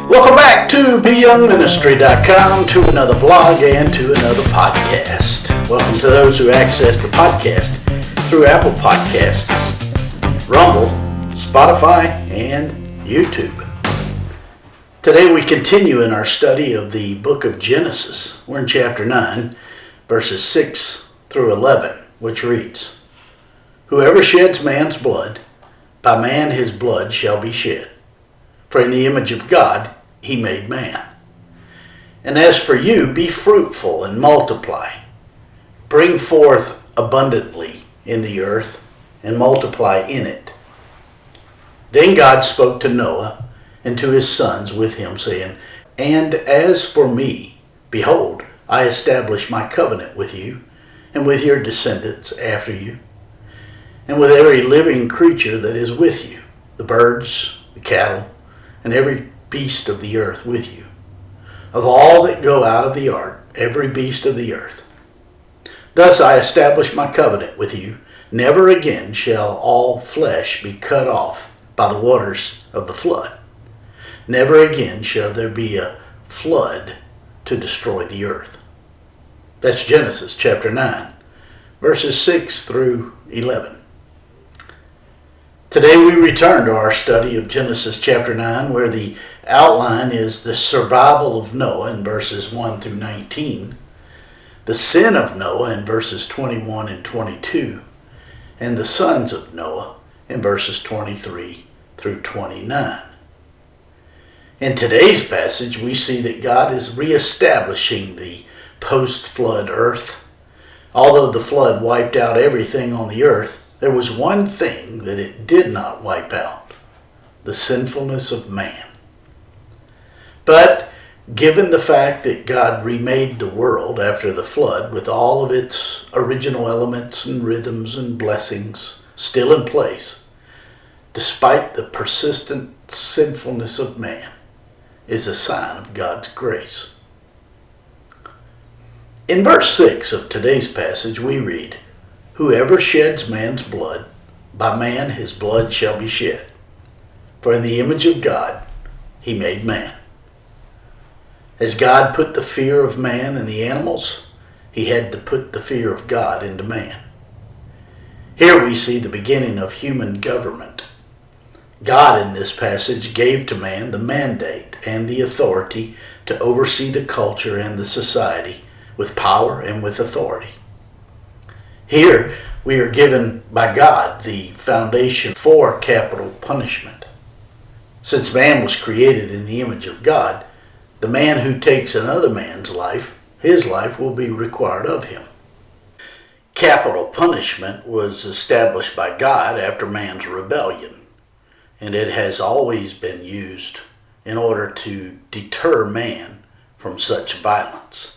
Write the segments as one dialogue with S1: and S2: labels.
S1: Welcome back to BYoungMinistry.com, to another blog and to another podcast. Welcome to those who access the podcast through Apple Podcasts, Rumble, Spotify, and YouTube. Today we continue in our study of the book of Genesis. We're in chapter 9, verses 6 through 11, which reads, "Whoever sheds man's blood, by man his blood shall be shed. For in the image of God he made man. And as for you, be fruitful and multiply. Bring forth abundantly in the earth and multiply in it." Then God spoke to Noah and to his sons with him, saying, "And as for me, behold, I establish my covenant with you and with your descendants after you, and with every living creature that is with you, the birds, the cattle, and every beast of the earth with you, of all that go out of the ark, every beast of the earth. Thus I establish my covenant with you. Never again shall all flesh be cut off by the waters of the flood. Never again shall there be a flood to destroy the earth." That's Genesis chapter 9, verses 6 through 11. Today we return to our study of Genesis chapter 9, where the outline is the survival of Noah in verses 1 through 19, the sin of Noah in verses 21 and 22, and the sons of Noah in verses 23 through 29. In today's passage, we see that God is reestablishing the post-flood earth. Although the flood wiped out everything on the earth, there was one thing that it did not wipe out: the sinfulness of man. But given the fact that God remade the world after the flood with all of its original elements and rhythms and blessings still in place, despite the persistent sinfulness of man, is a sign of God's grace. In verse 6 of today's passage we read, "Whoever sheds man's blood, by man his blood shall be shed. For in the image of God he made man." As God put the fear of man in the animals, he had to put the fear of God into man. Here we see the beginning of human government. God in this passage gave to man the mandate and the authority to oversee the culture and the society with power and with authority. Here we are given by God the foundation for capital punishment. Since man was created in the image of God, the man who takes another man's life, his life will be required of him. Capital punishment was established by God after man's rebellion, and it has always been used in order to deter man from such violence.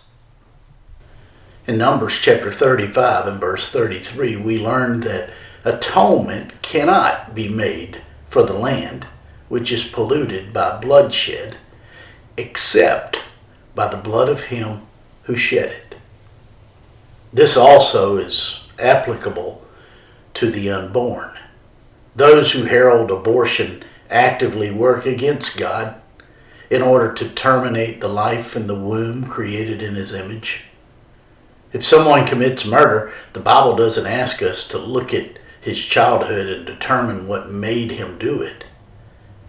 S1: In Numbers chapter 35 and verse 33, we learn that atonement cannot be made for the land which is polluted by bloodshed, except by the blood of him who shed it. This also is applicable to the unborn. Those who herald abortion actively work against God in order to terminate the life in the womb created in his image. If someone commits murder, the Bible doesn't ask us to look at his childhood and determine what made him do it.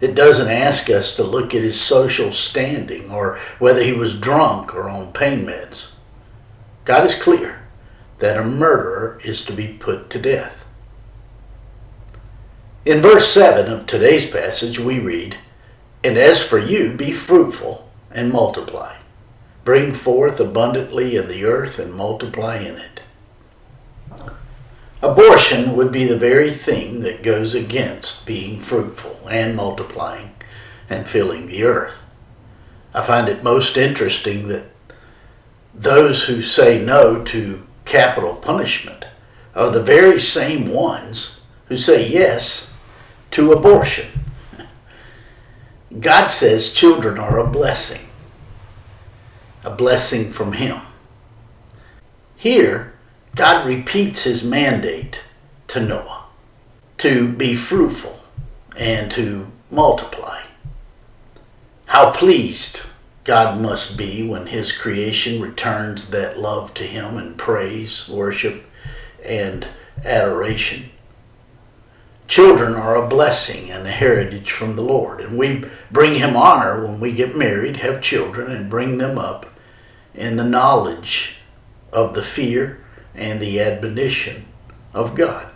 S1: It doesn't ask us to look at his social standing or whether he was drunk or on pain meds. God is clear that a murderer is to be put to death. In verse 7 of today's passage we read, "And as for you, be fruitful and multiply. Bring forth abundantly in the earth and multiply in it." Abortion would be the very thing that goes against being fruitful and multiplying and filling the earth. I find it most interesting that those who say no to capital punishment are the very same ones who say yes to abortion. God says children are a blessing from him. Here, God repeats his mandate to Noah to be fruitful and to multiply. How pleased God must be when his creation returns that love to him in praise, worship, and adoration. Children are a blessing and a heritage from the Lord, and we bring him honor when we get married, have children, and bring them up in the knowledge of the fear and the admonition of God.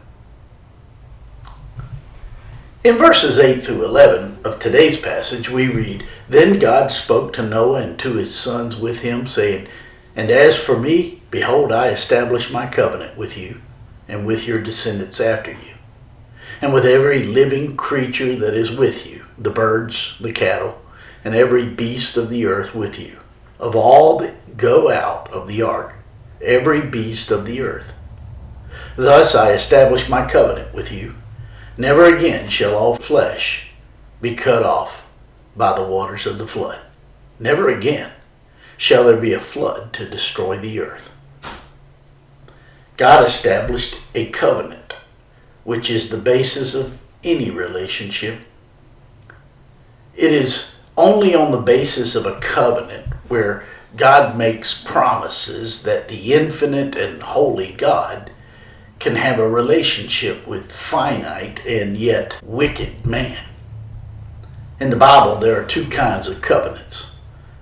S1: In verses 8 through 11 of today's passage, we read, "Then God spoke to Noah and to his sons with him, saying, And as for me, behold, I establish my covenant with you and with your descendants after you, and with every living creature that is with you, the birds, the cattle, and every beast of the earth with you, of all that go out of the ark, every beast of the earth. Thus I establish my covenant with you. Never again shall all flesh be cut off by the waters of the flood. Never again shall there be a flood to destroy the earth." God established a covenant, which is the basis of any relationship. It is only on the basis of a covenant where God makes promises that the infinite and holy God can have a relationship with finite and yet wicked man. In the Bible, there are two kinds of covenants: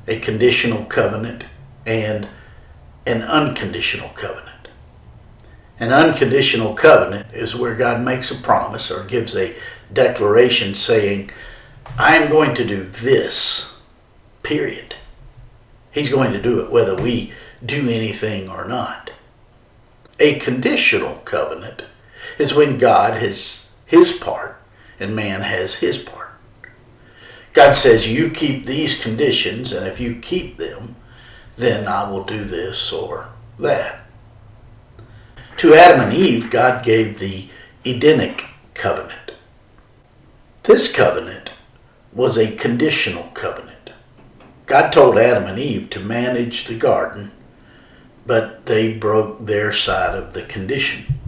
S1: a conditional covenant and an unconditional covenant. An unconditional covenant is where God makes a promise or gives a declaration saying, I am going to do this, period. He's going to do it whether we do anything or not. A conditional covenant is when God has his part and man has his part. God says, you keep these conditions, and if you keep them, then I will do this or that. To Adam and Eve, God gave the Edenic covenant. This covenant was a conditional covenant. God told Adam and Eve to manage the garden, but they broke their side of the condition.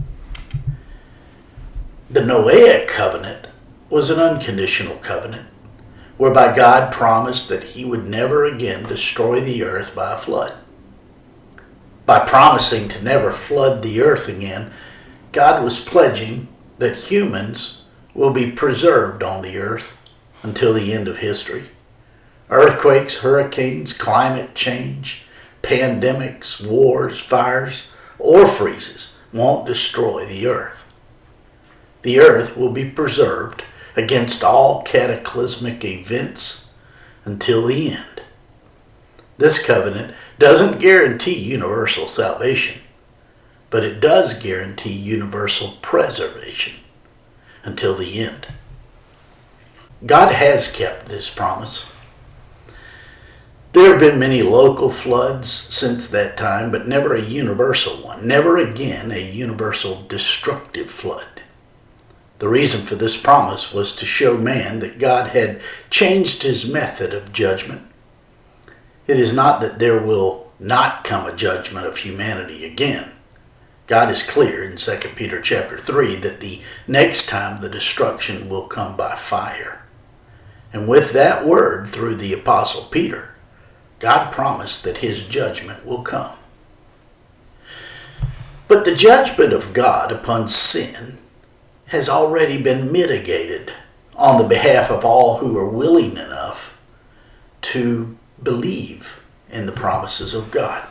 S1: The Noahic covenant was an unconditional covenant, whereby God promised that he would never again destroy the earth by a flood. By promising to never flood the earth again, God was pledging that humans will be preserved on the earth until the end of history. Earthquakes, hurricanes, climate change, pandemics, wars, fires, or freezes won't destroy the earth. The earth will be preserved against all cataclysmic events until the end. This covenant doesn't guarantee universal salvation, but it does guarantee universal preservation until the end. God has kept this promise. There have been many local floods since that time, but never a universal one. Never again a universal destructive flood. The reason for this promise was to show man that God had changed his method of judgment. It is not that there will not come a judgment of humanity again. God is clear in 2 Peter chapter 3 that the next time the destruction will come by fire. And with that word through the Apostle Peter, God promised that his judgment will come. But the judgment of God upon sin has already been mitigated on the behalf of all who are willing enough to believe in the promises of God.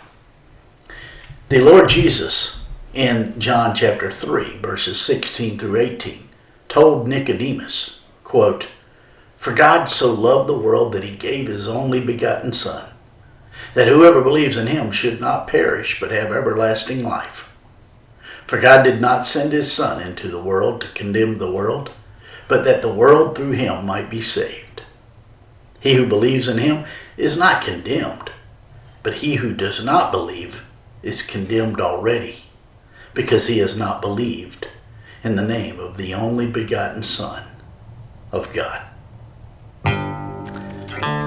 S1: The Lord Jesus, in John chapter 3, verses 16 through 18, told Nicodemus, quote, "For God so loved the world that he gave his only begotten Son, that whoever believes in him should not perish but have everlasting life. For God did not send his Son into the world to condemn the world, but that the world through him might be saved. He who believes in him is not condemned, but he who does not believe is condemned already, because he has not believed in the name of the only begotten Son of God."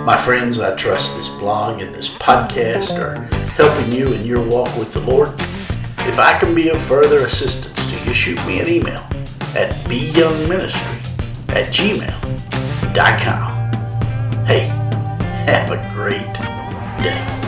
S1: My friends, I trust this blog and this podcast are helping you in your walk with the Lord. If I can be of further assistance to you, shoot me an email at BYoungMinistry@gmail.com. Hey, Have a great day.